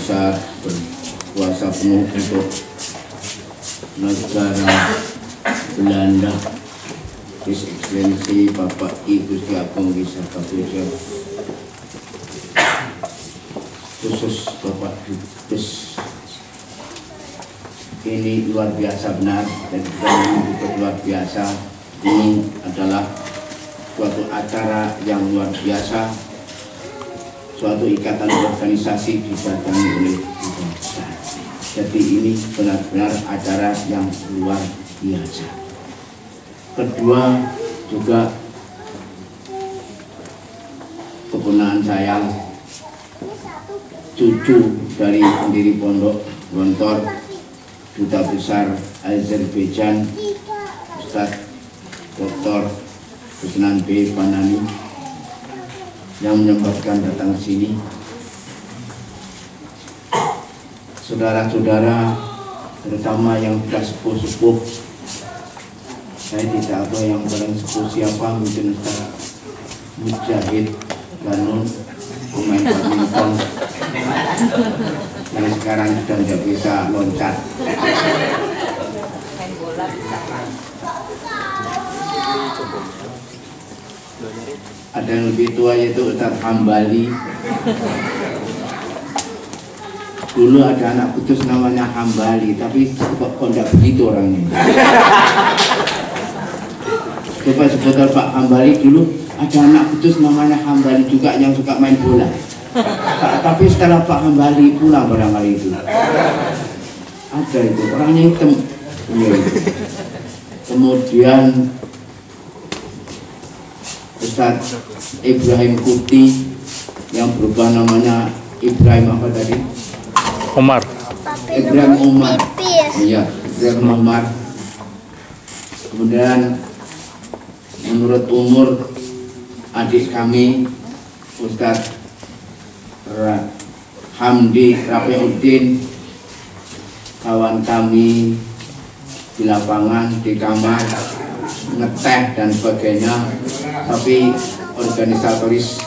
besar berkuasa penuh untuk negara Belanda, His Excellency Bapak I Gusti Agung Wisata Puja, khusus Bapak Dubes. Ini luar biasa benar dan juga luar biasa. Ini adalah suatu acara yang luar biasa, suatu ikatan organisasi didatangi oleh kita. Jadi ini benar-benar acara yang luar biasa. Kedua juga keponakan saya, cucu dari pendiri Pondok Gontor, Duta Besar Azerbaijan, Ustadz Dr. Kusnan B. Panani, yang menyempatkan datang ke sini. Saudara-saudara, terutama yang sudah sepuh-sepuh, saya tidak tahu yang paling sepuh siapa, mungkin Ustaz Mujahid Ganun, pemain badminton yang sekarang sudah tidak bisa loncat. Ada yang lebih tua yaitu Ustaz Hambali. Dulu ada anak putus namanya Hambali, tapi kok tidak begitu orangnya. Coba sebentar Pak Hambali, dulu ada anak putus namanya Hambali juga yang suka main bola. Tapi setelah Pak Hambali pulang barangkali itu ada itu orangnya hitam. Kemudian Ustadz Ibrahim Kuti yang berubah namanya Ibrahim apa tadi? Omar. Ibrahim Omar. Iya, Ibrahim Omar. Kemudian menurut umur adik kami Ustadz Hamdi Rafiuddin, kawan kami di lapangan, di kamar, ngeteh dan sebagainya, tapi organisatoris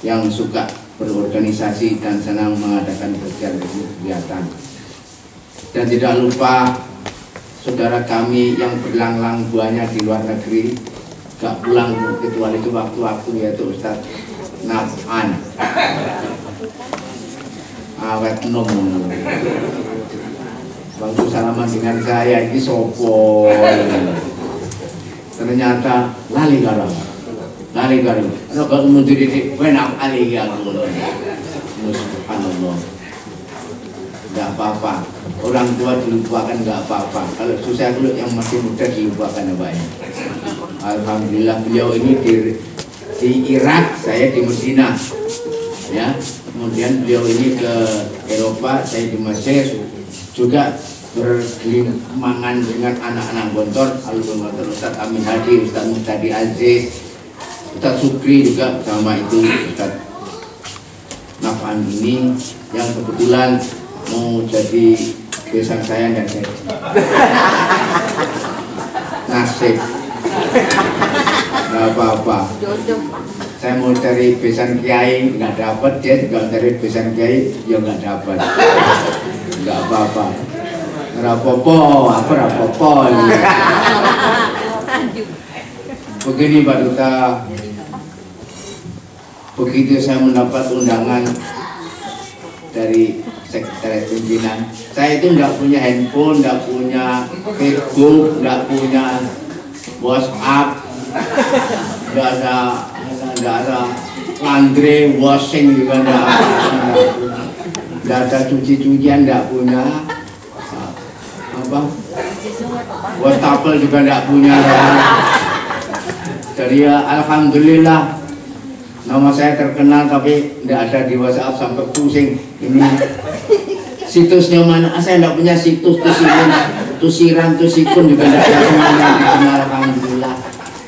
yang suka berorganisasi dan senang mengadakan kegiatan. Dan tidak lupa saudara kami yang berlang-lang buahnya di luar negeri, gak pulang kecuali itu waktu-waktu, yaitu Ustadz Naf'an awet nom. Waktu salaman dengan saya ini sopo, ternyata lali garam. Kalau kamu menjadi benak ali ya Allah, subhanallah. Tidak apa-apa, orang tua dilupakan nggak apa-apa. Kalau susah dulu yang masih muda dilupakan ya Pak. Alhamdulillah beliau ini di Irak, saya di Medina, ya. Kemudian beliau ini ke Eropa, saya di Mesir, juga bergelimangan dengan anak-anak Gontor, alumni Ustadz Amin Hadi, Ustadz Mustadi Aziz, Ustadz Sukri juga sama itu Ustadz Naf'an ini yang kebetulan mau jadi besan saya dan saya nasib nggak apa-apa. Saya mau cari besan kiai nggak dapat, dia juga cari besan kiai dia nggak dapat. Nggak apa-apa. Rapopo, apa rapopo ini. Begini Pak Duta, begitu saya mendapat undangan dari sekretaris pimpinan, saya itu nggak punya handphone, nggak punya Facebook, nggak punya WhatsApp, nggak ada laundry, washing juga nggak ada cuci-cucian, nggak punya apa, wastafel juga nggak punya. Jadi ya alhamdulillah nama saya terkenal tapi tidak ada di WhatsApp sampai pusing. Ini situsnya mana? Saya tidak punya situs, tusiran, tusikun juga tidak ada, semuanya dikenal. Alhamdulillah.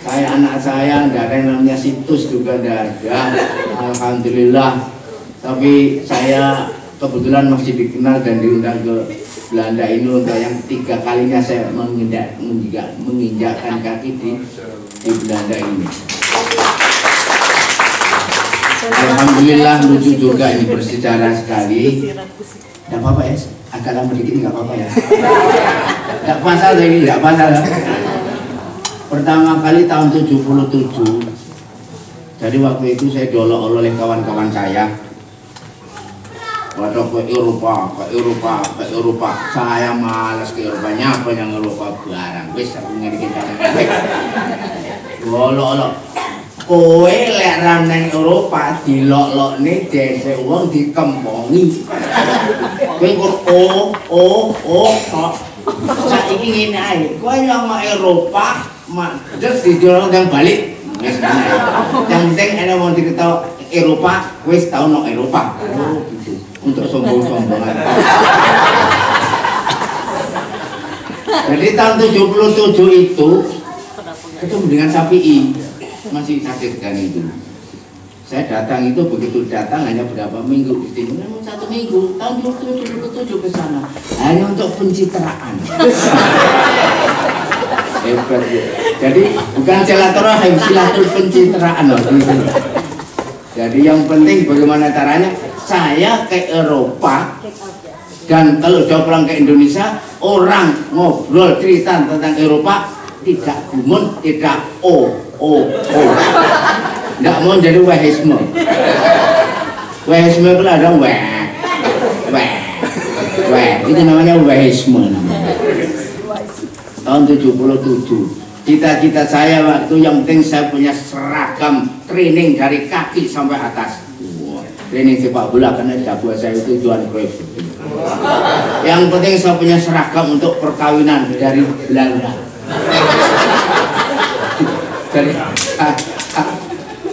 Saya anak saya tidak ada yang namanya situs juga tidak ada. Alhamdulillah. Tapi saya kebetulan masih dikenal dan diundang ke Belanda ini untuk yang 3 kalinya saya menginjakkan kaki di Belanda ini. Alhamdulillah lucu juga ini, bersejarah sekali. Tidak apa-apa ya, agak lama dikit nggak apa-apa ya. Tidak masalah ini, tidak masalah. Pertama kali tahun 77. Jadi waktu itu saya diolok oleh kawan-kawan saya. Waduh, ke Eropa. Saya malas ke Eropa, nyapa yang Eropa barang. Wis aku ngirikin tangan. Olok-olok. Kowe lek ra nang Eropa dilok-lokne dhisik wong dikempongi. Kowe kok saiki ngene ae. Kowe yang mau Eropa, terus didorong yang balik. Wis ngene. Yang penting ana wong diketok Eropa, wis tau nang Eropa. Oh gitu. Untuk sombong-sombongan. Jadi tahun 77 itu dengan Syafi'i masih sakit kan itu. Saya datang itu, begitu datang hanya berapa minggu di sini, 1 minggu. Tahun 77 ke sana hanya untuk pencitraan. Hebat ya. Jadi bukan silaturahim, silatul pencitraan loh gitu. Jadi yang penting bagaimana caranya saya ke Eropa, dan kalau saya pulang ke Indonesia, orang ngobrol cerita tentang Eropa tidak gumun, tidak tidak mau jadi wahisme. Wahisme itu ada itu namanya wahisme namanya. Tahun 77 cita-cita saya waktu yang penting saya punya seragam training dari kaki sampai atas. Training sepak bola karena jago saya itu Johan Cruyff. Yang penting saya punya seragam untuk perkawinan dari Belanda. Dari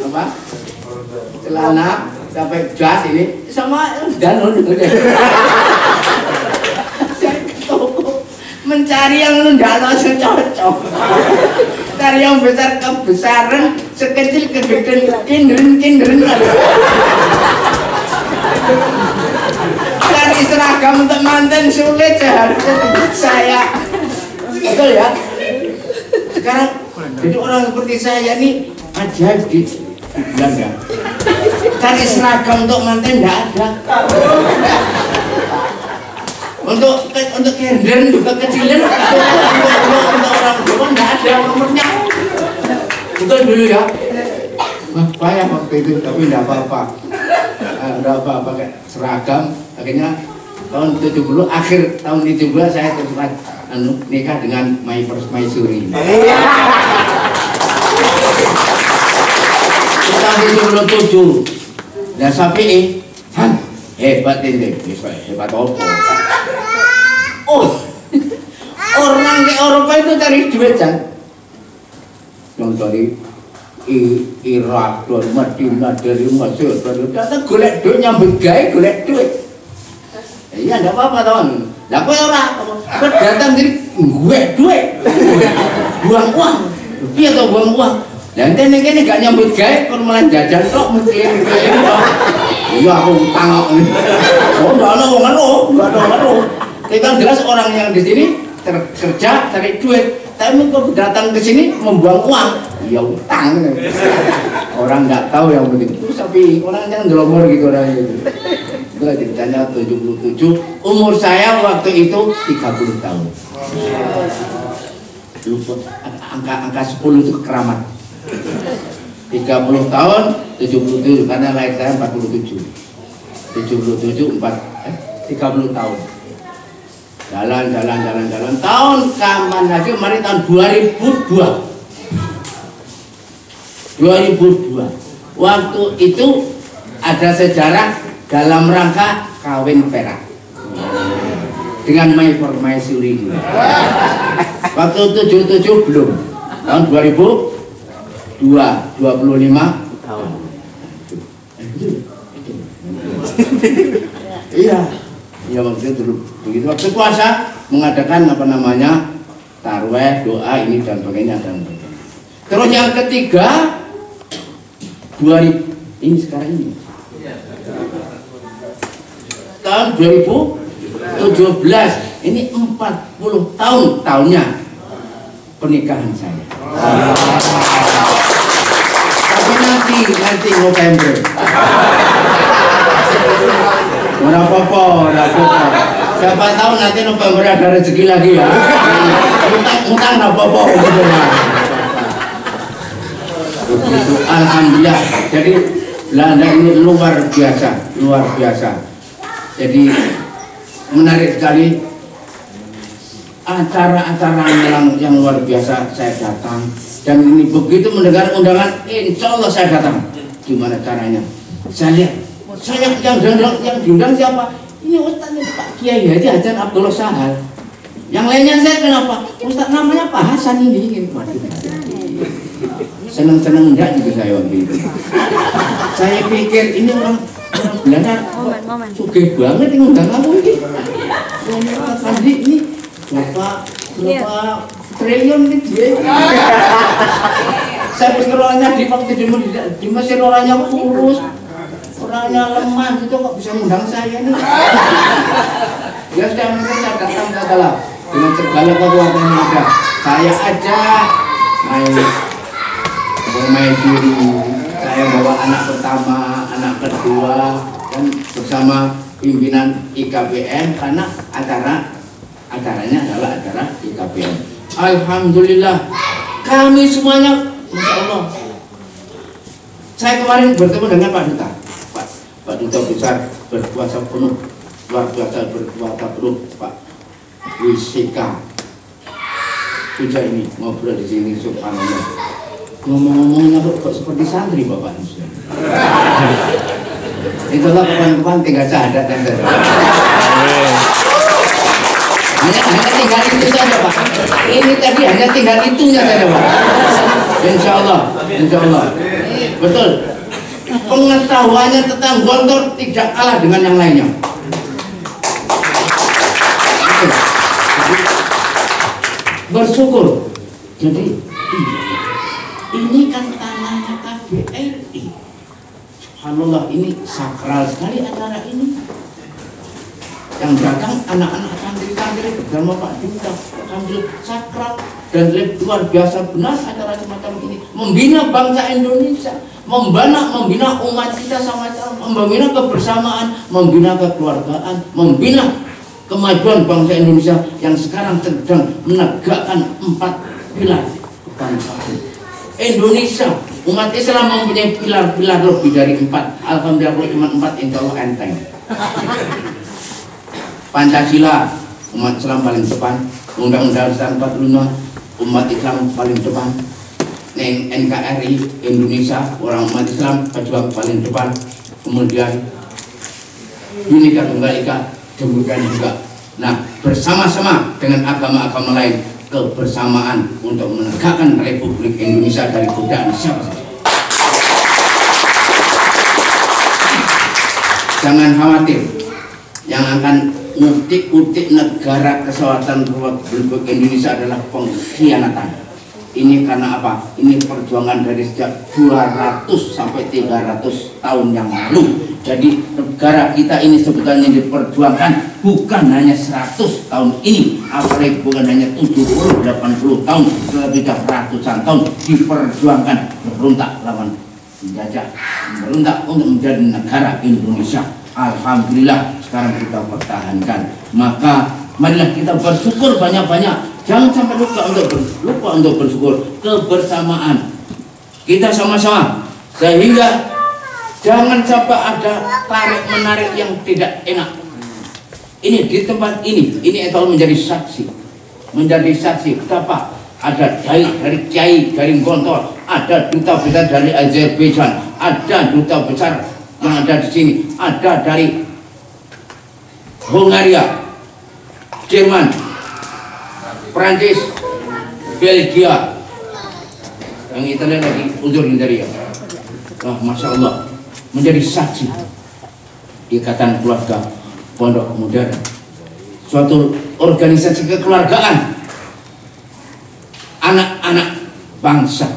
apa? Celana sampai jas ini sama danun itu deh. Saya ke toko mencari yang ndalo cocok. Cari yang besar kebesaran, sekecil kegedean, kindren. Cari seragam untuk mantan sulit seharusnya saya. Betul ya? Sekarang jadi orang seperti saya ini ajaib di Belanda. Cari seragam untuk mantan tidak ada. Untuk kindren juga kecilan, untuk orang tua tidak ada nomornya. Betul dulu ya. Payah waktu itu, tapi tidak apa-apa. Tidak apa-apa kayak seragam. Akhirnya tahun 70, akhir tahun 70 saya terlibat nikah dengan My Permaisuri. Tahun 77. Dan Syafi'i, hebat ini, hebat apa? Oh, orang ke Eropa itu cari duit kan? Yang dari Irak, dari Madinah, dari Mesir, dari datang golek duit, nyambut gawe golek duit. Iya, enggak apa-apa teman. Lah kowe ora, kowe datang jadi gue duit, buang uang, piye to buang uang? Lah ente ning kene gak nyambut gawe, kon malah jajan tok mungkin tok. Iya aku utang. Oh, enggak ada wong ero. Tapi kan jelas orang yang di sini kerja cari duit, tapi kok datang ke sini membuang uang, ya utang. Orang nggak tahu yang begitu, tapi orang yang delomor gitu orang itu. Itulah ceritanya 77. Umur saya waktu itu 30 tahun. Angka 10 itu keramat. 30 tahun 77 karena lahir saya 47. 30 tahun. Jalan. Tahun kapan lagi? Mari tahun 2002. Waktu itu ada sejarah dalam rangka kawin perak dengan My Permaisuri. Waktu 77 belum. Tahun 2002, 25 tahun. Iya. Ya waktu itu dulu begitu, waktu puasa mengadakan apa namanya tarweh, doa ini dan sebagainya dan sebagainya. Terus yang ketiga 2000 ini sekarang ini tahun 2017 ini 40 tahunnya pernikahan saya. Tapi nanti November. Ora apa-apa. Siapa tahu nanti November ada rezeki lagi ya. Utang apa-apa gitu ya. Begitu, alhamdulillah. Jadi Belanda ini luar biasa. Jadi menarik sekali. Acara-acara yang luar biasa saya datang, dan ini begitu mendengar undangan, insya Allah saya datang. Gimana caranya? Saya lihat, yang diundang siapa? Ini Ustaznya Pak Kiai Haji Hasan Abdullah Sahal. Yang lainnya saya kenapa? Ustaz namanya Pak Hasan ini. Waduh, seneng enggak juga saya waktu itu. Saya pikir ini orang Belanda sugih banget yang undang kamu ini. Tadi ini berapa triliun nih dia. Saya pikir orangnya di Mesir orangnya kurus, orangnya lemah gitu, kok bisa ngundang saya nih. Ya sudah, mungkin saya datang katalah dengan segala kekuatan yang ada. Saya ajak bermain juri, saya bawa anak pertama, anak kedua, dan bersama pimpinan IKBM karena acaranya adalah acara IKBM. Alhamdulillah kami semuanya, Masya Allah. Saya kemarin bertemu dengan Pak Duta besar berkuasa penuh, luar biasa berkuasa penuh, Pak Wisika Puja ini ngobrol di sini, subhanallah. Ngomong-ngomongnya kok seperti santri Bapak. Itulah kawan-kawan tinggal syahadat dan hanya tinggal itu saja Pak. Ini tadi hanya tinggal itunya saja Pak. Insya Allah. Betul. Pengetahuannya tentang Gontor tidak kalah dengan yang lainnya. Betul. Bersyukur. Jadi ini kan tanahnya KBRI. Subhanallah, ini sakral sekali acara ini. Yang datang anak-anak santri-santri bersama Pak Duta, sambil sakral dan luar biasa benar acara semacam ini. Membina bangsa Indonesia, membina umat kita sama-sama, membina kebersamaan, membina kekeluargaan, membina kemajuan bangsa Indonesia yang sekarang sedang menegakkan 4 pilar kebangsaan. Indonesia, umat Islam mempunyai pilar-pilar lebih dari 4. Alhamdulillah kalau cuma 4 insya Allah enteng. Pancasila, umat Islam paling depan. Undang-Undang 45, umat Islam paling depan. NKRI Indonesia, orang umat Islam pejuang paling depan. Kemudian Bhinneka Tunggal Ika, demikian juga. Nah, bersama-sama dengan agama-agama lain, kebersamaan untuk menegakkan Republik Indonesia dari godaan siapa saja. Jangan khawatir, yang akan utik-utik negara kesatuan Republik Indonesia adalah pengkhianatan. Ini karena apa? Ini perjuangan dari sejak 200 sampai 300 tahun yang lalu. Jadi negara kita ini sebetulnya diperjuangkan bukan hanya 100 tahun ini, apalagi bukan hanya 70, 80 tahun, lebih dari ratusan tahun diperjuangkan, berontak lawan penjajah, berontak untuk menjadi negara Indonesia. Alhamdulillah sekarang kita pertahankan. Maka marilah kita bersyukur banyak-banyak. Jangan sampai lupa untuk bersyukur. Kebersamaan kita sama-sama, sehingga jangan sampai ada tarik menarik yang tidak enak. Ini di tempat ini kalau menjadi saksi, betapa ada dari Kiai dari Gontor, ada duta besar dari Azerbaijan, ada duta besar yang ada di sini, ada dari Hungaria, Jerman, Prancis, Belgia, yang Italia lagi uzur dari ya. Wah, Masya Allah, menjadi saksi Ikatan Keluarga Pondok Modern, suatu organisasi kekeluargaan anak-anak bangsa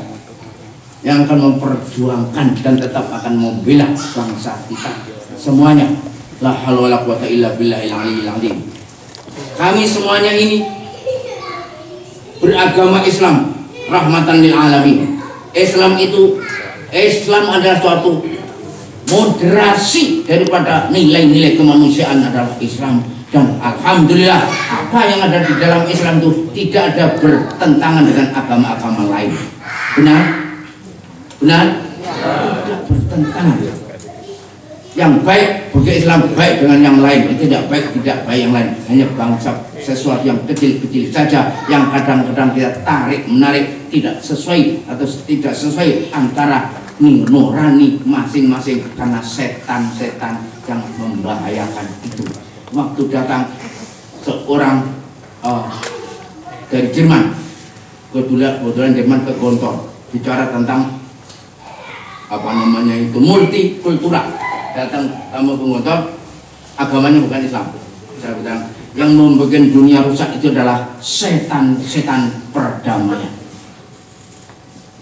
yang akan memperjuangkan dan tetap akan membela bangsa kita semuanya. La haula wala quwata illa billahil aliyyil azim. Kami semuanya ini beragama Islam, rahmatan lil alamin. Islam itu Islam adalah suatu moderasi daripada nilai-nilai kemanusiaan adalah Islam. Dan alhamdulillah apa yang ada di dalam Islam itu tidak ada bertentangan dengan agama-agama lain. Benar? Benar? Tidak bertentangan. Yang baik bagi Islam baik dengan yang lain, tidak baik yang lain. Hanya bangsa sesuatu yang kecil-kecil saja yang kadang-kadang kita tarik menarik tidak sesuai atau tidak sesuai antara nurani masing-masing karena setan-setan yang membahayakan itu. Waktu datang seorang dari Jerman, kebetulan Jerman ke Gontor, bicara tentang apa namanya itu multikultural. Datang kamu ke Gontor, agamanya bukan Islam. Saya bilang yang membuat dunia rusak itu adalah setan-setan perdamaian,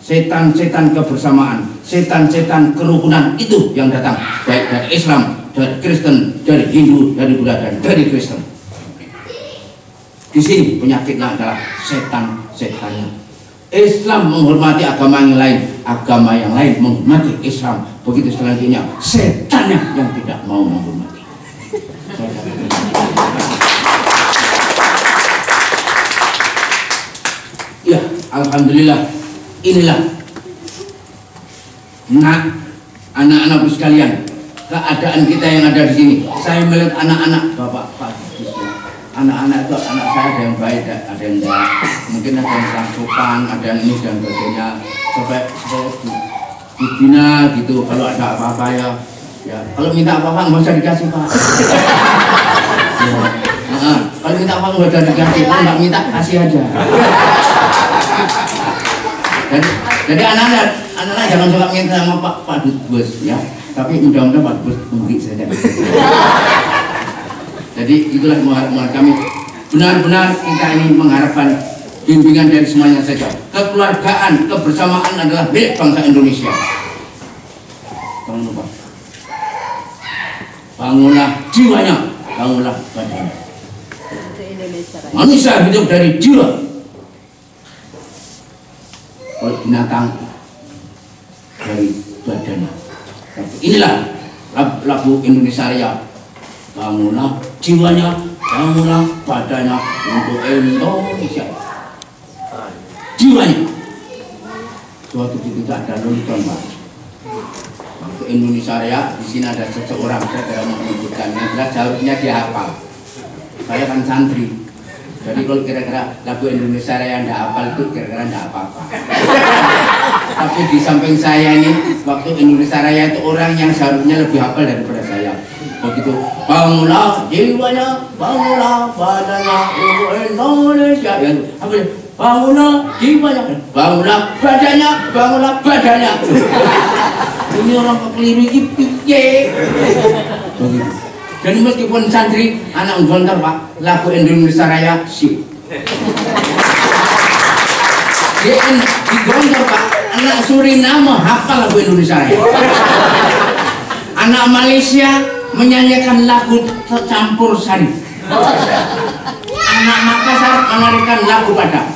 setan-setan kebersamaan, setan-setan kerukunan itu yang datang baik dari Islam, dari Kristen, dari Hindu, dari Buddha, dan dari Kristen. Di sini penyakitnya adalah setan-setannya. Islam menghormati agama yang lain menghormati Islam. Begitu selanjutnya setannya yang tidak mau menghormati. Ya, alhamdulillah, inilah anak-anakku sekalian, keadaan kita yang ada di sini. Saya melihat anak-anak bapak, anak-anak itu anak saya ada yang baik, ada yang enggak, mungkin ada yang rangkupan, ada yang ini dan sebagainya. Sampai dibina gitu, kalau ada apa-apa ya kalau minta apa-apa nggak usah dikasih Pak. Ya, kalau minta apa nggak usah dikasih, kalau nggak minta kasih aja. Jadi anak-anak jangan suka minta sama Pak Dubes ya, tapi mudah-mudahan Pak Dubes memberi saja. Jadi itulah mengharapkan kami, benar-benar kita ini mengharapkan bimbingan dari semuanya saja. Kekeluargaan, kebersamaan adalah milik bangsa Indonesia. Jangan lupa, bangunlah jiwanya, bangunlah badannya. Manusia hidup dari jiwa. Kalau binatang dari badannya. Inilah lagu Indonesia Raya. Bangunlah jiwanya, bangunlah badannya untuk Indonesia. Jiwanya. Suatu ketika ada nonton Pak. Waktu Indonesia Raya di sini ada seseorang saya tidak mau menyebutkannya, jelas harusnya dia hafal. Saya kan santri. Jadi kalau kira-kira lagu Indonesia Raya tidak hafal itu kira-kira tidak apa-apa. Tapi di samping saya ini waktu Indonesia Raya itu orang yang seharusnya lebih hafal daripada saya. Begitu, bangunlah jiwanya, bangunlah badannya untuk Indonesia. Apa ya? Bangunlah jiwanya, bangunlah badannya, bangunlah badannya. Ini orang kekeliru piye. Begitu. Jadi meskipun santri anak Gontor Pak, lagu Indonesia Raya sip. Di Gontor Pak, anak Suriname hafal lagu Indonesia Raya. Anak Malaysia menyanyikan lagu campur sari. Anak Makassar menarikan lagu Padang.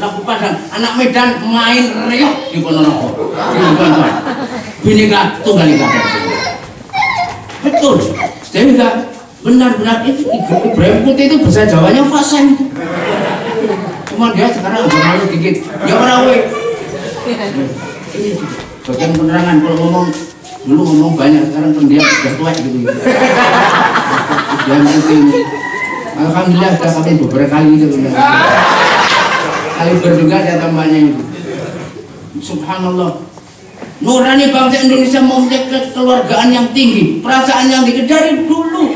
Lagu Padang. Anak Medan main reok di Ponorogo. Bineka Tunggal Ika. Betul. Sehingga benar-benar itu Ibrahim Putih itu bahasa Jawanya fasih itu. Cuma dia sekarang agak malu dikit. Ya orang we. Ini bagian penerangan kalau ngomong. Dulu ngomong banyak, sekarang pendiam sudah tua gitu. Dan mungkin alhamdulillah sudah sampai beberapa kali itu. Kali berduga ada tambahnya itu. Subhanallah. Nurani bangsa Indonesia mempunyai kekeluargaan yang tinggi, perasaan yang tinggi dari dulu.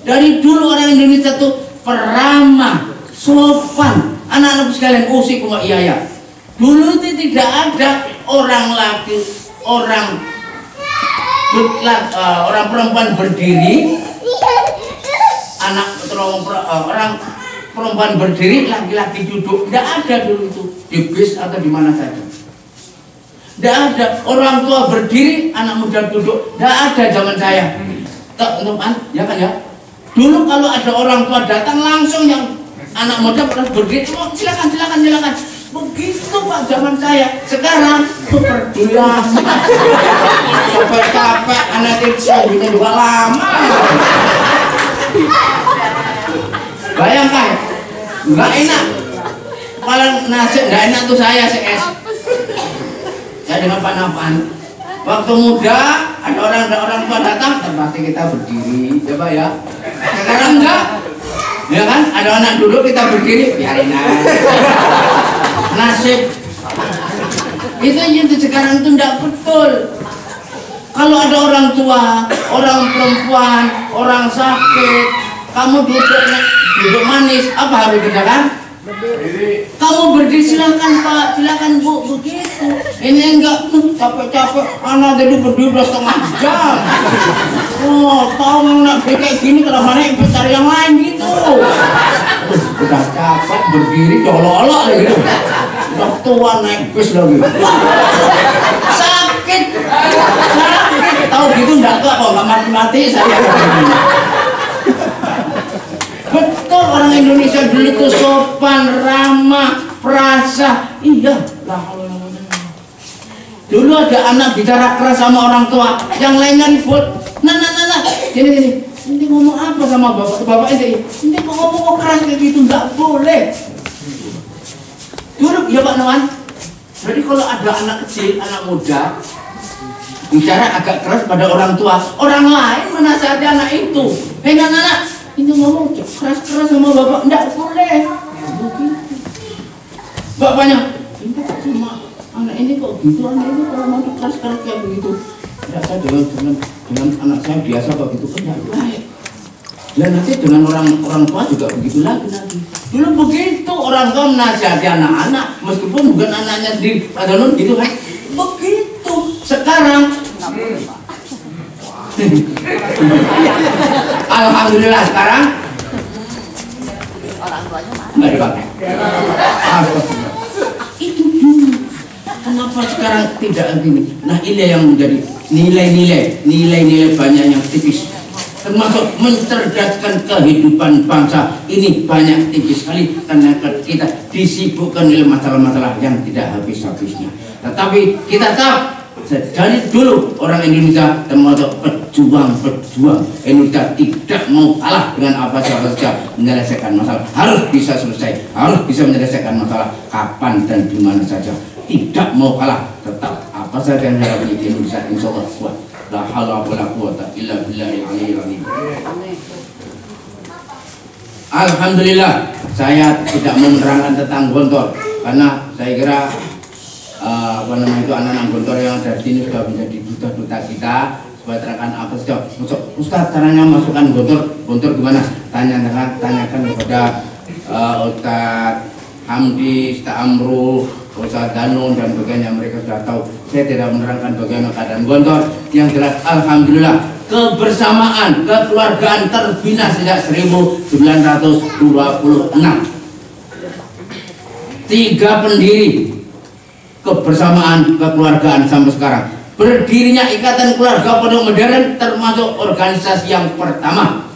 Dari dulu orang Indonesia itu peramah, sopan. Anak-anak sekalian usik wa iya. Dulu itu tidak ada orang laki, orang perempuan berdiri, orang perempuan berdiri, laki-laki duduk. Tidak ada dulu itu di bis atau di mana saja. Tidak ada orang tua berdiri, anak muda duduk. Tidak ada zaman saya. Teman-teman, ya kan ya. Dulu kalau ada orang tua datang langsung yang anak muda berdiri, oh, silakan. Begitu Pak zaman saya. Sekarang keperdulian. Capek-capek anak kecil ini juga lama. Bayangkan, nggak enak. Kalau nasib nggak enak tuh saya CS. Saya dengan Pak waktu muda ada orang tua datang, pasti kita berdiri, coba ya. Sekarang enggak, ya kan? Ada anak duduk kita berdiri, biarin aja. Nasib itu sekarang itu enggak betul. Kalau ada orang tua, orang perempuan, orang sakit, kamu duduk manis, apa harus dikerjakan? Berdiri. Kamu berdiri, silakan Pak, silakan Bu, begitu. Ini enggak capek-capek, anak jadi berdiri udah setengah jam. Oh, tahu nak kayak gini kenapa naik cari yang lain gitu. Udah capek berdiri, colok-olok gitu. Udah tua naik bis lagi. Sakit. Tahu gitu enggak tuh kok nggak mati-mati saya. Betul, orang Indonesia dulu itu sopan, ramah, perasa. Iya, dulu ada anak bicara keras sama orang tua, yang lainnya ribut. Nah, gini. Ini ngomong apa sama bapak ini? Ini kok ngomong keras kayak gitu, nggak boleh. Dulu ya Pak Noan. Jadi kalau ada anak kecil, anak muda bicara agak keras pada orang tua, orang lain menasihati anak itu. Hei anak, ini ngomong keras-keras sama bapak, enggak boleh. Bapaknya, ini kok sama anak ini kok gitu, anak ini kalau mau keras-keras kayak begitu. Enggak, saya dengan anak saya biasa kok gitu, enggak baik. Dan nanti dengan orang tua juga begitu lagi nanti. Dulu begitu orang tua menasihati anak-anak, meskipun bukan anaknya sendiri, ada non gitu kan. Begitu. Sekarang alhamdulillah sekarang orang tuanya nggak dipakai. Itu dulu. Kenapa sekarang tidak begini? Nah ini yang menjadi nilai-nilai banyak yang tipis. Termasuk mencerdaskan kehidupan bangsa ini banyak tipis sekali karena kita disibukkan oleh masalah-masalah yang tidak habis-habisnya. Tetapi kita tahu dari dulu orang Indonesia termasuk pejuang Indonesia tidak mau kalah dengan apa saja menyelesaikan masalah, harus bisa selesai, harus bisa menyelesaikan masalah kapan dan di mana saja, tidak mau kalah, tetap apa saja yang harus Indonesia insya Allah kuat. La haula wala quwata illa billahil aliyyil azim. Alhamdulillah saya tidak mau menerangkan tentang Gontor karena saya kira itu anak-anak Gontor yang dari sini sudah menjadi duta-duta kita supaya terangkan apa saja. Ustaz caranya masukkan Gontor gimana? Tanyakan kepada Ustaz Hamdi, Ustaz Amru, Ustaz Danun dan sebagainya, mereka sudah tahu. Saya tidak menerangkan bagaimana keadaan Gontor. Yang jelas alhamdulillah kebersamaan, kekeluargaan terbina sejak 1926. 3 pendiri kebersamaan kekeluargaan sampai sekarang. Berdirinya Ikatan Keluarga Pondok Modern termasuk organisasi yang pertama.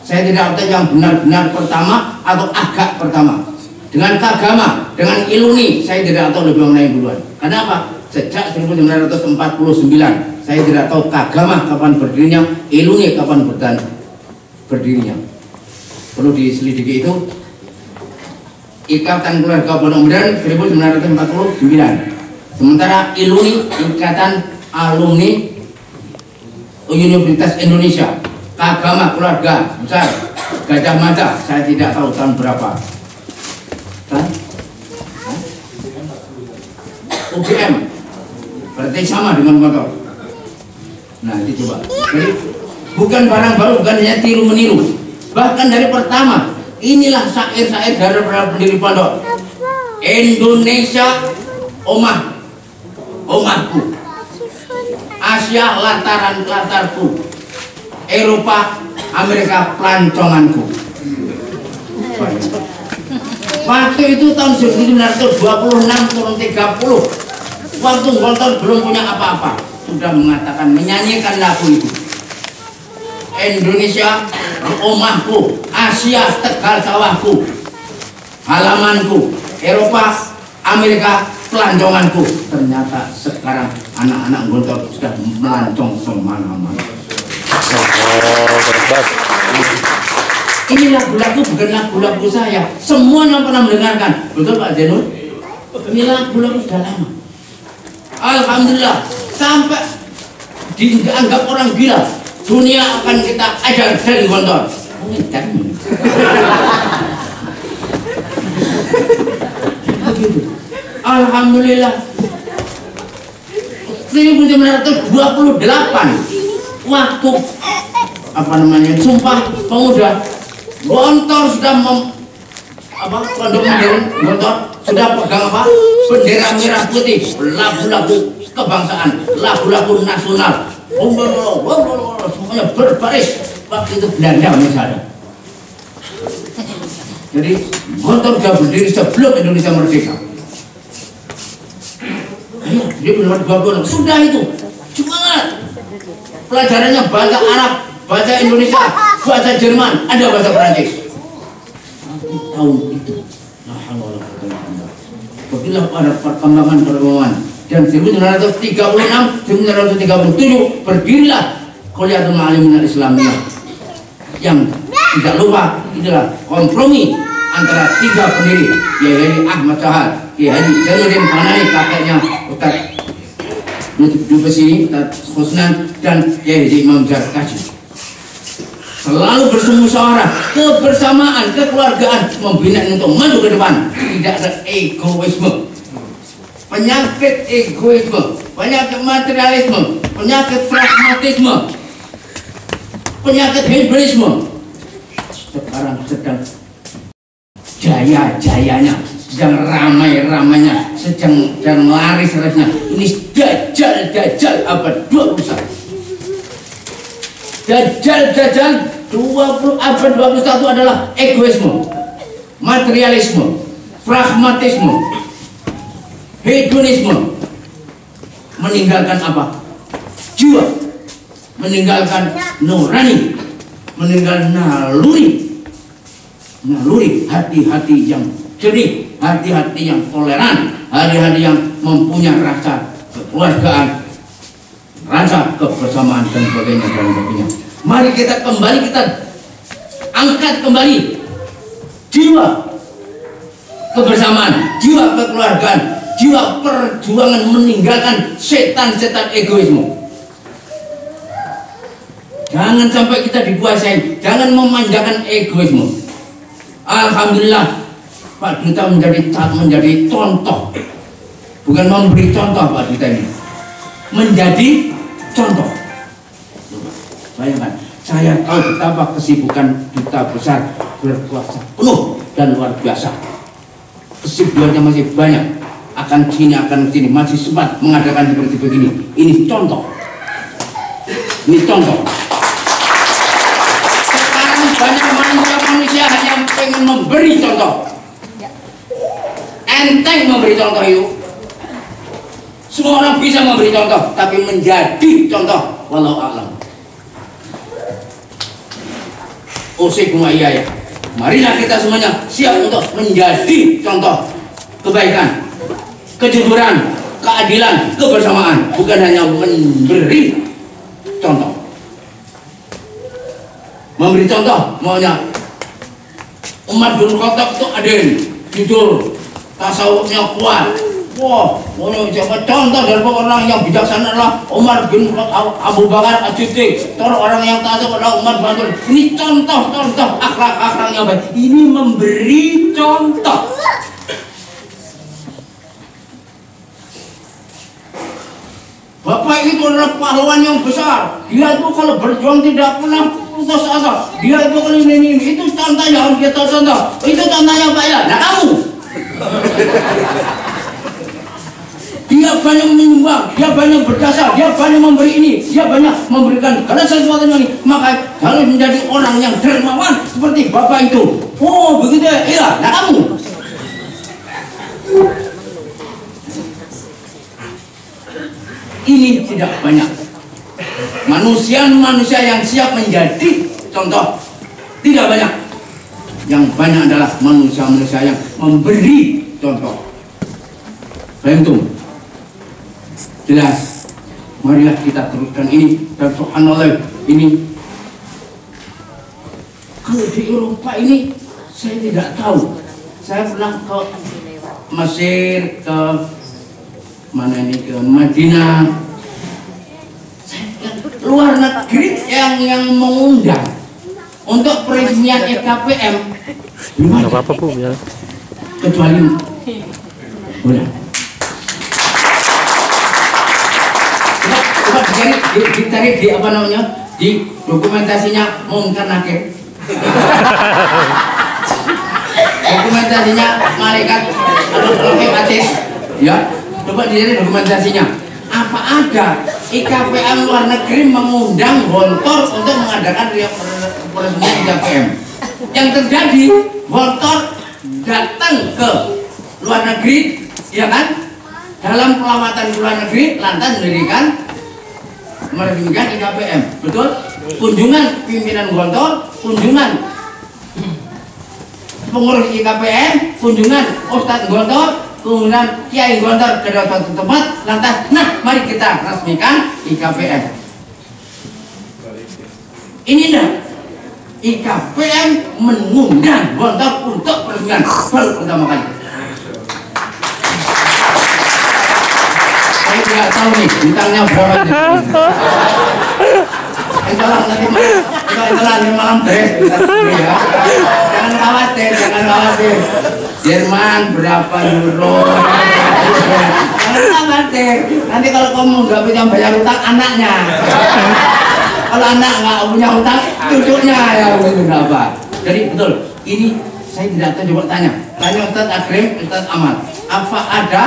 Saya tidak tahu yang benar-benar pertama atau agak pertama. Dengan Kagama, dengan Iluni, saya tidak tahu lebih mengenai duluan. Kenapa? Sejak 1949, saya tidak tahu Kagama kapan berdirinya, Iluni kapan berdirinya. Perlu diselidiki itu. Ikatan Keluarga Pondok Modern 1949. Sementara Iluni Ikatan Alumni Universitas Indonesia. Kagama Keluarga Besar Gajah Mada, saya tidak tahu tahun berapa. UGM berarti sama dengan motor. Nah itu coba. Jadi bukan barang baru, bukan hanya tiru meniru. Bahkan dari pertama inilah syair-syair dari para pendiri pondok. Indonesia omahku, Asia latarku, Eropa Amerika pelanconganku. Waktu itu tahun 1926 turun 30, waktu Gontor belum punya apa-apa, sudah mengatakan, menyanyikan lagu itu. Indonesia omahku, Asia tegal sawahku, halamanku, Eropa, Amerika, pelanconganku. Ternyata sekarang anak-anak Gontor sudah melancong kemana-mana. Ini lagu-lagu bukan lagu-lagu saya. Semuanya pernah mendengarkan. Betul Pak Jenur? Ini lagu-lagu sudah lama. Alhamdulillah, sampai dianggap orang gila. Dunia akan kita ajar dari Gontor. Alhamdulillah, 1928 waktu Sumpah Pemuda, Gontor sudah Pondok Modern Gontor sudah pegang bendera merah putih, lagu-lagu kebangsaan, lagu-lagu nasional, semuanya berbaris. Waktu itu Belanda masih ada. Jadi Gontor sudah berdiri sebelum Indonesia merdeka. Ayo, dia benar sudah itu. Cuma pelajarannya bahasa Arab, bahasa Indonesia, bahasa Jerman, ada bahasa Perancis. Tahun itu, begitulah pada perkembangan dan 1936, 1937 berdirilah Kuliatul Ma'alimin Al-Islamiyah yang tidak lupa itulah kompromi antara tiga pendiri, yaitu Ahmad Sahal, Haji Zainuddin Fanani, kakeknya Ustaz Dubes ini, Ustaz Husnan, dan Haji Imam Zarkaji. Selalu bermusyawarah, kebersamaan, kekeluargaan, membina untuk maju ke depan. Tidak ada egoisme, penyakit egoisme, penyakit materialisme, penyakit pragmatisme, penyakit hedonisme. Sekarang sedang jaya-jayanya, sedang ramai-ramainya, sedang laris-larisnya. Ini dajjal abad 21. Dajjal abad 21 adalah egoisme, materialisme, pragmatisme, hedonisme. Meninggalkan apa? Jiwa, meninggalkan nurani, meninggalkan naluri, hati-hati yang jernih, hati-hati yang toleran, hati-hati yang mempunyai rasa kekeluargaan, rasa kebersamaan dan sebagainya. Mari kita angkat kembali jiwa kebersamaan, jiwa kekeluargaan, jiwa perjuangan, meninggalkan setan-setan egoisme. Jangan sampai kita dikuasai, jangan memanjakan egoisme. Alhamdulillah, Pak Duta menjadi contoh, bukan memberi contoh. Pak Duta ini menjadi contoh. Bayangkan, saya tahu betapa kesibukan duta besar berkuasa penuh dan luar biasa. Kesibukannya masih banyak, akan sini, masih sempat mengadakan seperti begini. Ini contoh. Sekarang banyak manusia yang pengen memberi contoh. Enteng memberi contoh itu. Semua orang bisa memberi contoh, tapi menjadi contoh, walau a'lam. Ya. Marilah kita semuanya siap untuk menjadi contoh kebaikan, kejujuran, keadilan, kebersamaan, bukan hanya memberi contoh. Memberi contoh maunya Umar bin Khattab itu adil, jujur, tasawufnya kuat. Wah, siapa contoh dari orang yang bijaksana adalah Umar bin Abu Bakar As-Siddiq. Orang yang tasawuf adalah Umar bin Khattab. Ini contoh akhlak-akhlaknya baik. Ini memberi contoh. Bapak itu adalah pahlawan yang besar. Dia itu kalau berjuang tidak pernah putus asa. Dia itu kalau ini itu contohnya harus kita contoh. Itu contohnya Pak ya. Nah kamu. Dia banyak menyumbang, dia banyak berjasa, dia banyak memberi ini, dia banyak memberikan segala sesuatu ini. Maka harus menjadi orang yang dermawan seperti Bapak itu. Oh begitu ya, iya. Nah kamu. Ini tidak banyak manusia yang siap menjadi contoh, tidak banyak. Yang banyak adalah manusia yang memberi contoh. Bentuk jelas. Marilah kita teruskan ini. Dan subhanallah, ini kalau di Eropa ini saya tidak tahu. Saya pernah ke Mesir, ke mana ini, ke Madinah. Luar negeri yang mengundang untuk peresmian EKPM belum ada. Apa Bu ya? Kecuali boleh. Coba dicari di apa namanya, di dokumentasinya Munkar Nakir. Dokumentasinya malaikat Rohim Atis. Ya, coba dicari dokumentasinya. Apa ada IKPM luar negeri mengundang Gontor untuk mengadakan peresmian IKPM? Yang terjadi, Gontor datang ke luar negeri, ya kan? Dalam pelawatan ke luar negeri, lantas meresmikan IKPM, betul? Kunjungan pimpinan Gontor, kunjungan pengurus IKPM, kunjungan Ustadz Gontor, kunjungan Kiai Gontor ke suatu tempat, lantas, nah mari kita resmikan IKPM. Ini dah IKPM mengundang Gontor untuk peresmian baru pertama kali. Saya tidak tahu nih bintangnya berapa. Itulah nanti malam beres ya. Jangan khawatir. Jerman berapa euro? Jangan khawatir. Nanti kalau kamu nggak punya bayar utang anaknya. Kalau anak nggak punya utang, cucunya ya berapa? Jadi betul. Ini saya tidak tahu, coba tanya Ustadz Akrim, Ustadz Ahmad. Apa ada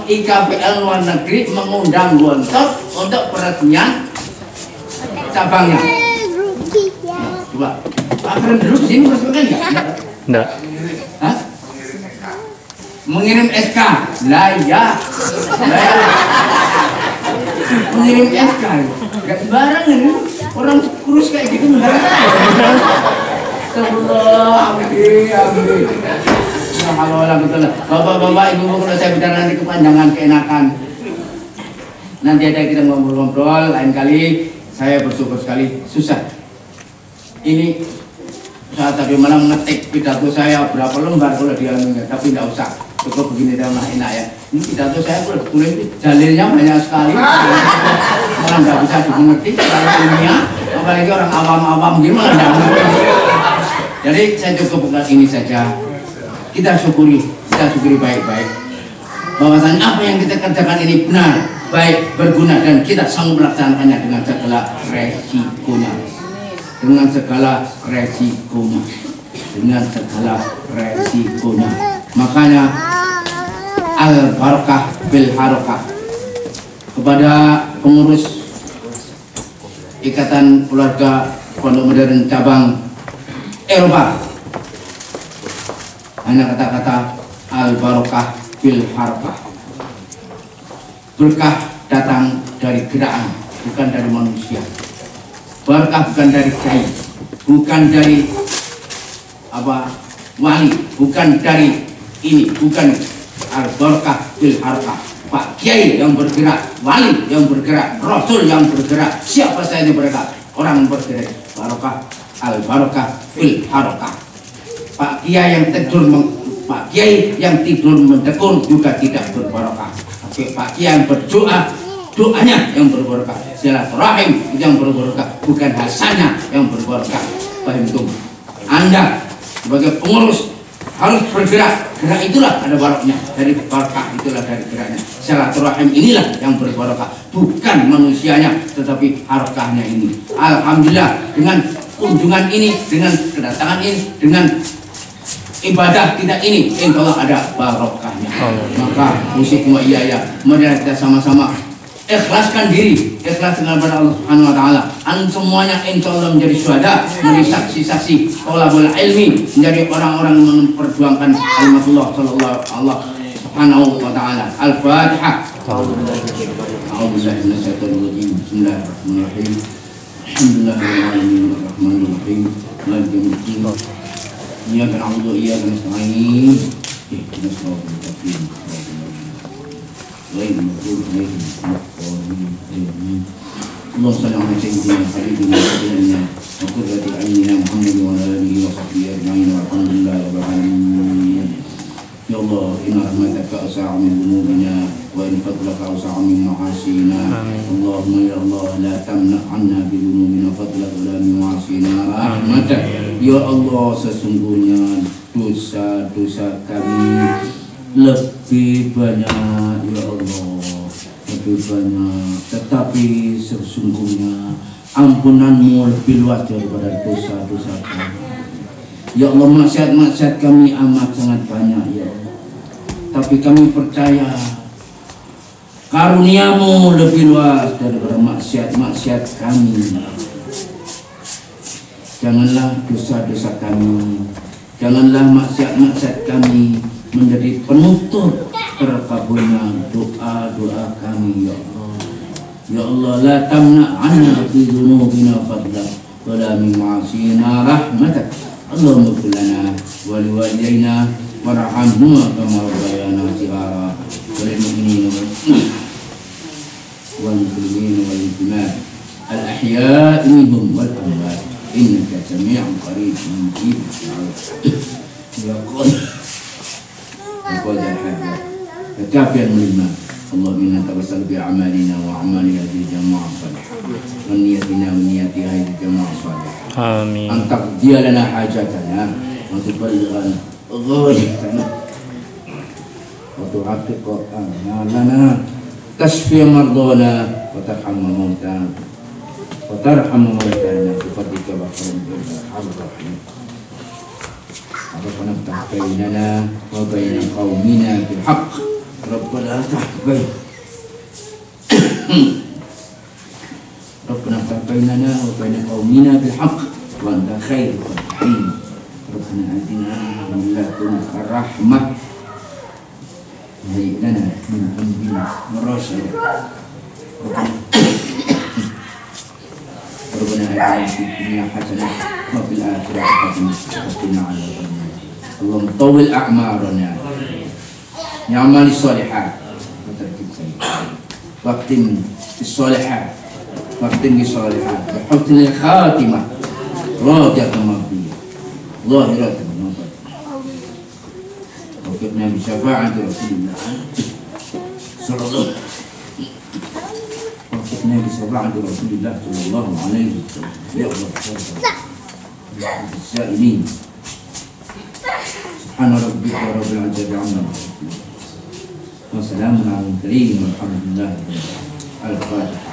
IKPM luar negeri mengundang Gontor untuk peresmian cabangnya? Coba Pak Akrim dulu di sini meresmikan nggak? Hah? Mengirim SK? Lah ya. Mengirim SK nggak sembarangan, orang kurus kayak gitu enggak. Astagfirullah, amin. Bapak-bapak, ibu-ibu, kalau saya bicara nanti kepanjangan, keenakan. Nanti ada kita ngobrol-ngobrol lain kali. Saya bersyukur sekali, susah. Ini saat tadi malam ngetik pidato saya berapa lembar kalau dialaminya, tapi tidak usah. Cukup begini dah enak ya. Ini pidato saya tulis dalilnya banyak sekali. Malah nggak bisa dimengerti secara ilmiah, apalagi orang awam-awam gimana nggak ngerti. Jadi saya cukup bukan ini saja. Kita syukuri baik-baik. Bahwasanya apa yang kita kerjakan ini benar, baik, berguna, dan kita sanggup melaksanakannya dengan segala resikonya. Makanya al-barakah bil harakah. Kepada pengurus Ikatan Keluarga Pondok Modern Cabang Eropa, hanya kata-kata al-barakah bil harakah. Berkah datang dari gerakan, bukan dari manusia. Berkah bukan dari kiai, bukan dari wali, bukan dari ini, bukan al-barakah bil harakah. Pak Kiai yang bergerak, wali yang bergerak, Rasul yang bergerak, siapa saja mereka, orang bergerak. Barakah, al-barakah fil harakah. Pak Kiai yang tidur mendekun juga tidak berbarakah. Tapi Pak Kiai yang berdoa, doanya yang berbarakah. Silaturahim yang berbarakah, bukan hasannya yang berbarakah. Paham? Anda sebagai pengurus harus bergerak, gerak itulah ada barakahnya, dari barakah itulah dari geraknya. Silaturahim inilah yang berbarakah, bukan manusianya tetapi harakahnya ini. Alhamdulillah, dengan kunjungan ini, dengan kedatangan ini, dengan ibadah kita ini, insya Allah ada barakahnya. Maka musikmu iya, mari kita sama-sama ikhlaskan diri, ikhlas dengan kepada Allah Subhanahu wa taala. Antum semuanya insya Allah menjadi syuhada, menjadi saksi-saksi thalabul ilmi, menjadi orang-orang yang memperjuangkan kalimatullah sallallahu alaihi subhanahu wa taala. Al-Fatihah. A'udzubillahi minasyaitonir rajim. Bismillahirrahmanirrahim. Alhamdulillahirabbil alamin arrahmanirrahim. Maliki yaumiddin. Iyyaka na'budu wa iyyaka nasta'in. Ihdinas siratal mustaqim. Ghairil maghdubi 'alaihim waladdallin. اللهم صل على سيدنا حبيبنا وسيدنا وقرة أعيننا محمد وعلى آله وصحبه أجمعين والحمد لله رب العالمين. يا الله إن رحمتك أوسع من ذنوبنا وإن فضلك أوسع من معاصينا. اللهم يا الله لا تمنع عنا بذنوبنا فضلك ولا من معاصينا رحمتك. Ya Allah, sesungguhnya dosa-dosa kami lebih banyak, ya Allah, lebih banyak, tetapi sesungguhnya ampunanmu lebih luas daripada dosa-dosa kami. Ya Allah, maksiat-maksiat kami amat sangat banyak, ya Allah, tapi kami percaya karuniamu lebih luas daripada maksiat-maksiat kami. Janganlah dosa-dosa kami, janganlah maksiat-maksiat kami menjadi penutup terkabulnya doa-doa kami, ya Allah. Ya Allah, la tamna' anna fi dhunubina fadlak wa la min ma'asina rahmatak. Allahumma ighfir lana wa liwalidayna warhamhuma kama rabbayana shighara wa lil mu'minina wal muslimina wal muslimat al ahya'i minhum wal amwat. Innaka sami'un qarib mujib ya qadar hajat kafiyan lima. Allahumma inna tawassalu bi a'malina wa a'mali hadhihi jama'ah salihah wa niyatina wa niyati hadhihi jama'ah salihah. Amin. Anta qdiya lana hajatana wa tuballighana ghayatana wa tu'atiqa amalana tasfi mardana wa tarham mautana وترحم موتانا بفضلك وكرمك ارحم الراحمين. ربنا افتح بيننا وبين قومنا بالحق. ربنا افتح بيننا وبين قومنا بالحق وانت خير الفاتحين. ربنا اتنا من لدنك الرحمه هيئ لنا من امرنا رشدا. ربنا آتنا في الدنيا حسنة وفي الآخرة حسنة وقنا عذاب النار. اللهم طول أعمارنا نعمل الصالحات وترك السيئات واختم بالصالحات بحسن الخاتمة راضية مرضية ظاهرة باطنة. وفقنا بشفاعة رسول الله صلى الله عليه وسلم. وفقنا بشفاعة رسول الله صلى الله عليه وسلم. يا الله السائلين. سبحان ربك رب العزة عما يصفون وسلام على المرسلين والحمد لله رب العالمين. الفاتحة.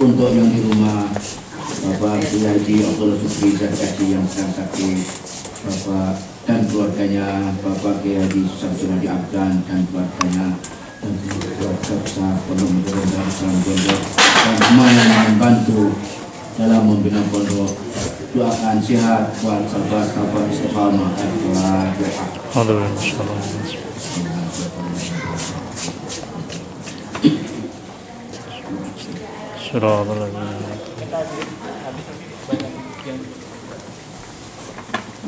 Untuk yang di rumah, Bapak Kiai Haji Abdul Supri Zakati yang sedang sakit, Bapak dan keluarganya, Bapak Kiai Haji Samsul Hadi Abdan dan keluarganya, dan keluarga besar Pondok Darussalam Pondok, dan semua yang membantu dalam membina pondok, doakan sehat buat sahabat-sahabat istiqamah dan doa.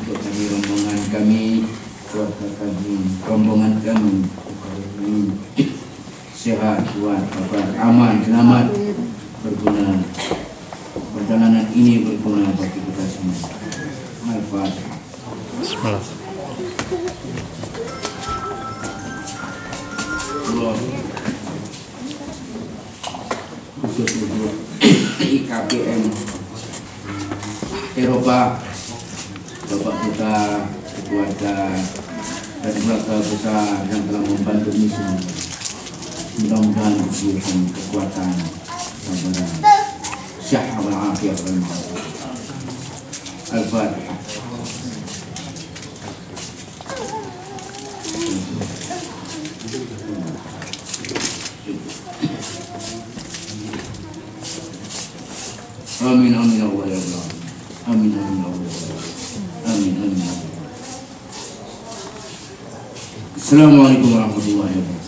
Untuk kami rombongan kami, keluarga kami, rombongan kami, sehat, kuat, aman, selamat, berguna. Perjalanan ini berguna bagi kita semua. Al-Fatihah. Bismillah. IKPM Eropa, Bapak kita, keluarga dan keluarga besar yang telah membantu misi, mudah-mudahan diberikan kekuatan, kesabaran, syah wal afiyah wal ma'afiyah. Al-Fatihah. Amin amin ya Allah ya Allah. Amin amin ya Allah. Amin amin ya Allah. Assalamualaikum warahmatullahi wabarakatuh.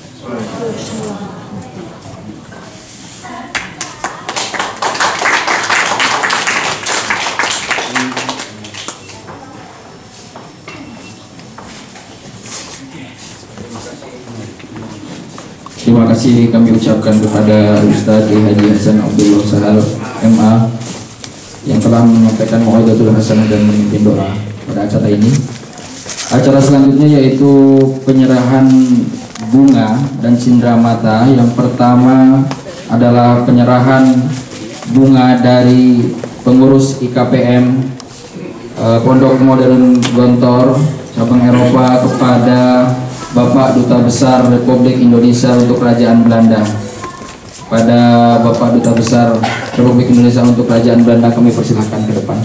Terima kasih kami ucapkan kepada Ustaz Haji Hasan Abdullah Sahal MA yang telah menyampaikan mau'izatul hasanah dan memimpin doa pada acara ini. Acara selanjutnya yaitu penyerahan bunga dan cindramata. Yang pertama adalah penyerahan bunga dari pengurus IKPM Pondok Modern Gontor cabang Eropa kepada Bapak Duta Besar Republik Indonesia untuk Kerajaan Belanda. Pada Bapak Duta Besar Republik Indonesia untuk Kerajaan Belanda kami persilahkan ke depan.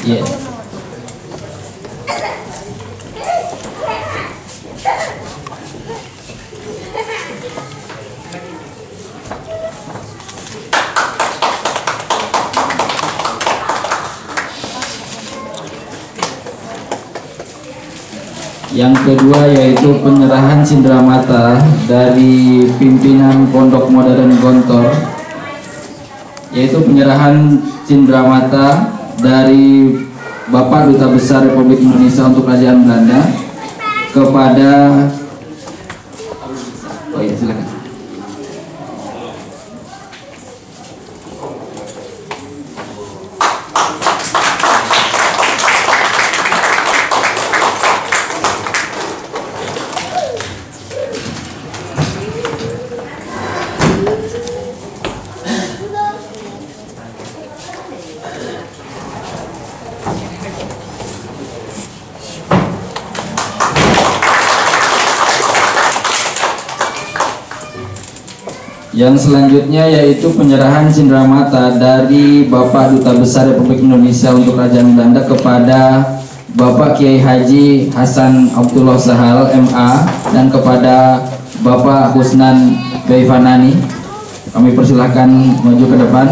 Yeah. Yang kedua yaitu penyerahan cindramata dari pimpinan Pondok Modern Gontor, yaitu penyerahan cindramata dari Bapak Duta Besar Republik Indonesia untuk Kerajaan Belanda kepada silakan. Yang selanjutnya yaitu penyerahan cindramata dari Bapak Duta Besar Republik Indonesia untuk Kerajaan Belanda kepada Bapak Kiai Haji Hasan Abdullah Sahal MA dan kepada Bapak Husnan Baifanani. Kami persilahkan maju ke depan.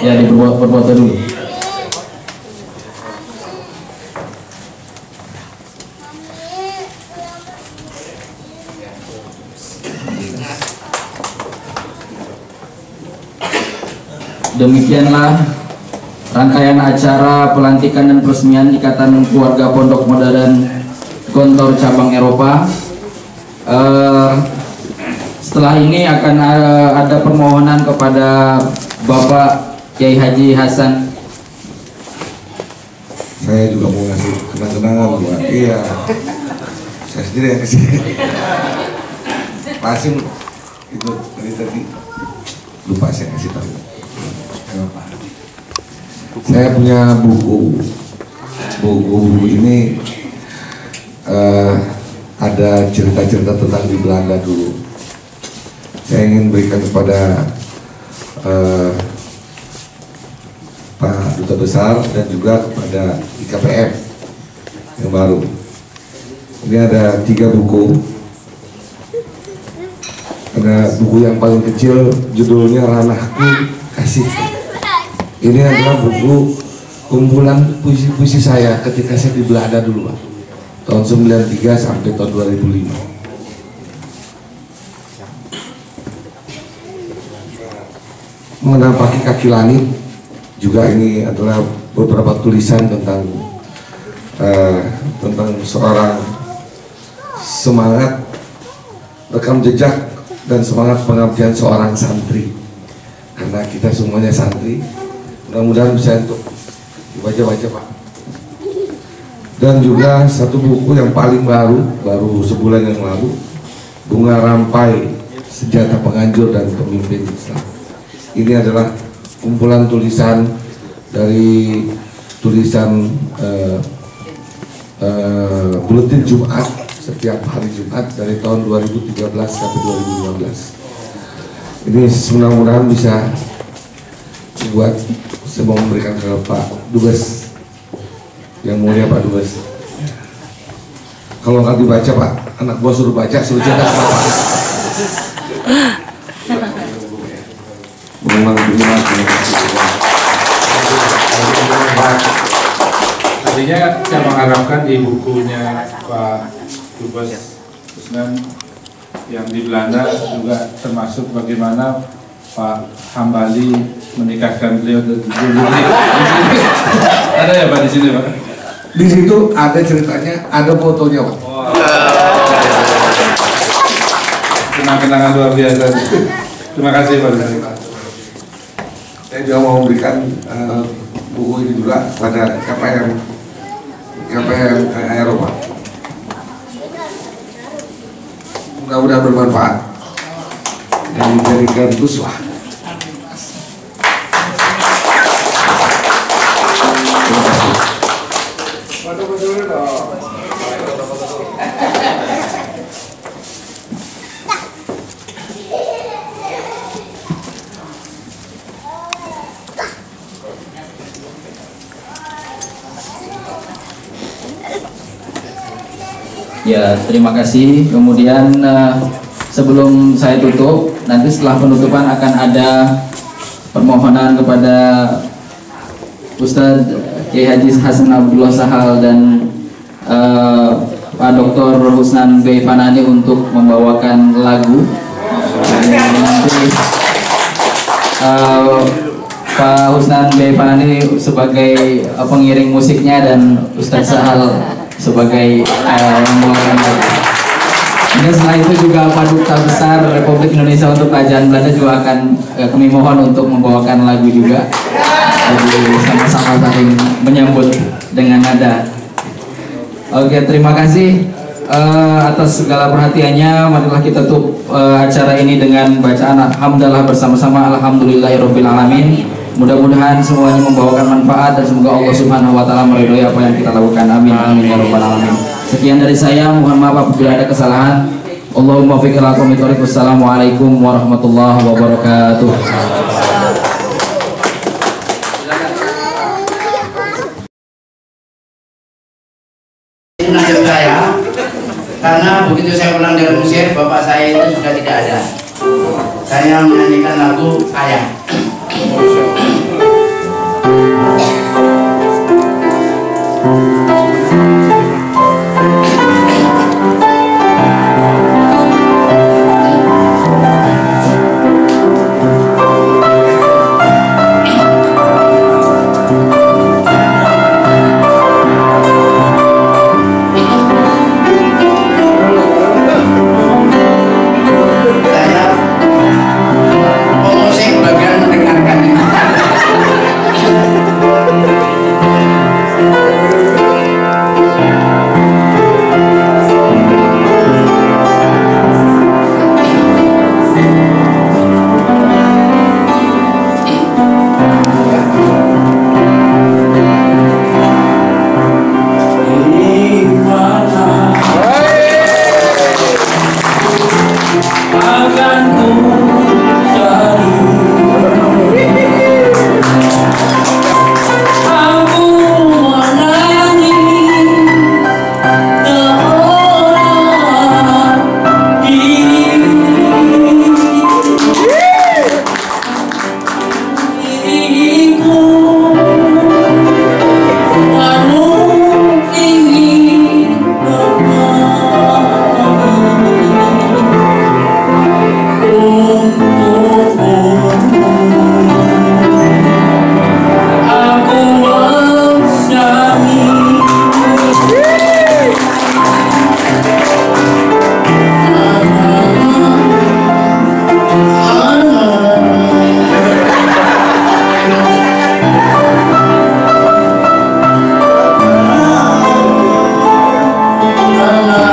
Ya, berfoto dulu. Demikianlah rangkaian acara pelantikan dan peresmian Ikatan Keluarga Pondok Modern Gontor cabang Eropa. Setelah ini akan ada permohonan kepada Bapak Kiai Haji Hasan. Saya juga mau ngasih kenang-kenangan buat saya sendiri yang kesini. Pasim itu tadi lupa saya kasih tahu. Saya punya buku ini ada cerita-cerita tentang di Belanda dulu. Saya ingin berikan kepada Pak Duta Besar dan juga kepada IKPM yang baru. Ini ada 3 buku. Ada buku yang paling kecil judulnya Ranahku Kasih. Ini adalah buku kumpulan puisi-puisi saya ketika saya di Belanda dulu, Pak. Tahun 93 sampai tahun 2005. Menampaki kaki langit. Juga ini adalah beberapa tulisan tentang seorang semangat rekam jejak dan semangat pengabdian seorang santri. Karena kita semuanya santri, mudah-mudahan bisa untuk dibaca-baca, Pak. Dan juga satu buku yang paling baru sebulan yang lalu, Bunga Rampai senjata penganjur dan pemimpin Islam. Ini adalah kumpulan tulisan dari tulisan Buletin Jumat setiap hari Jumat dari tahun 2013 sampai 2015. Ini mudah-mudahan bisa buat saya mau memberikan ke Pak Dubes yang mulia, Pak Dubes. Kalau nggak dibaca Pak, anak gua suruh baca, suruh cetak Pak. Memang terima kasih. Tadinya saya mengharapkan di bukunya Pak Dubes Husnan yang di Belanda juga termasuk bagaimana Pak Hambali menikahkan beliau di sini. Ada ya Pak di sini Pak? Di situ ada ceritanya, ada fotonya Pak. Kenang-kenangan luar biasa. Terima kasih Pak. Saya juga mau memberikan buku ini juga pada KPM Eropa. Mudah-mudahan bermanfaat dan dijadikan uswah. Ya, terima kasih. Kemudian sebelum saya tutup, nanti setelah penutupan akan ada permohonan kepada Ustadz Kiai Haji Hasan Abdullah Sahal dan Pak Dr. Husnan B. Fanani untuk membawakan lagu. Nanti Pak Husnan B. Fanani sebagai pengiring musiknya dan Ustadz Sahal sebagai yang membawakan lagu. Kemudian setelah itu juga Pak Duta Besar Republik Indonesia untuk Kerajaan Belanda juga akan kami mohon untuk membawakan lagu juga. Jadi sama-sama saling menyambut dengan nada. Oke, terima kasih atas segala perhatiannya. Marilah kita tutup acara ini dengan bacaan alhamdulillah bersama-sama. Alhamdulillahirabbil alamin. Mudah-mudahan semuanya membawakan manfaat dan semoga Allah Subhanahu wa taala meridhoi apa yang kita lakukan. Amin amin ya rabbal alamin. Sekian dari saya, mohon maaf apabila ada kesalahan. Allahumma fiqh lakum ithoriq. Wassalamualaikum warahmatullahi wabarakatuh. Nasib saya, karena begitu saya pulang dari Mesir, bapak saya itu sudah tidak ada. Saya menyanyikan lagu Ayah. Allah